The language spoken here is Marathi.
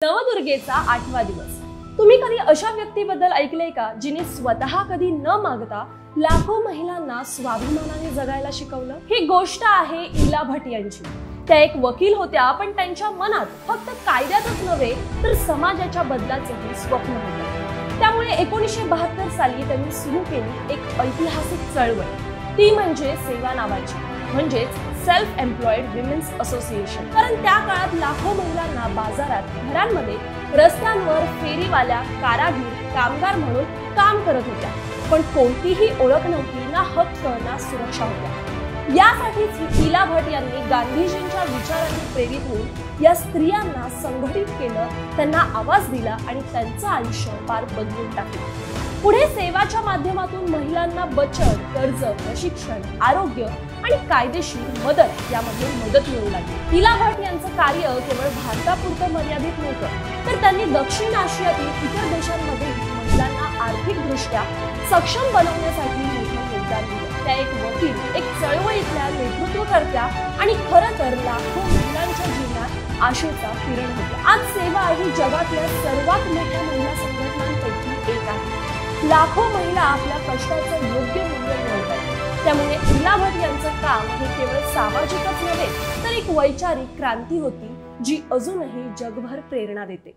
नवदुर्गेचा 8वा दिवस। तुम्ही कधी अशा व्यक्तीबद्दल ऐकले का जिने स्वतः कधी न मागता लाखो महिलांना स्वाभिमानाने जगायला शिकवलं? ही गोष्ट आहे इला भट यांची। त्या एक वकील होत्या, पण त्यांच्या मनात फक्त कायद्यातच नव्हे तर समाजाच्या बदलाचंही स्वप्न होतं। त्यामुळे 1972 साली त्यांनी सुरू केली एक ऐतिहासिक चळवळ, ती म्हणजे सेवा नावाची, म्हणजेच सेल्फ एम्प्लॉयड विमेन्स असोसिएशन। कारण त्या काळात लाखो महिलांना बाजारात, घरांमध्ये, रस्त्यांवर फेरीवाल्या, कारागीर, कामगार म्हणून काम करत होत्या, पण कोणतीही ओळख नव्हती, ना हक्क ना सुरक्षा होत्या। यासाठीच इला भट यांनी गांधीजींच्या विचारांनी प्रेरित होऊन या स्त्रियांना संघटित केलं, त्यांना आवाज दिला आणि त्यांचं आयुष्य पार बदलून टाकलं। पुढे सेवाच्या माध्यमातून महिलांना बचत, कर्ज, प्रशिक्षण, आरोग्य आणि कायदेशीर मदत यामध्ये मदत मिळू लागली। इला भट यांचं कार्य केवळ भारतापुरतं मर्यादित नव्हतं, तर त्यांनी दक्षिण आशियातील इतर देशांमध्ये महिलांना आर्थिकदृष्ट्या सक्षम बनवण्यासाठी मोठं योगदान दिलं। त्या एक वकील, एक चळवळीतल्या नेतृत्वकर्त्या आणि खरं तर लाखो महिलांच्या जीवनात आशेचा किरण होता। आज सेवा ही जगातल्या सर्वात मोठ्या महिला संघटनांपैकी एक आहे। लाखो महिला आपल्या कष्टाचं योग्य मूल्य मिळवतात। त्यामुळे इला भट यांचं काम हे केवळ सामाजिकच नव्हे तर एक वैचारिक क्रांती होती, जी अजूनही जगभर प्रेरणा देते।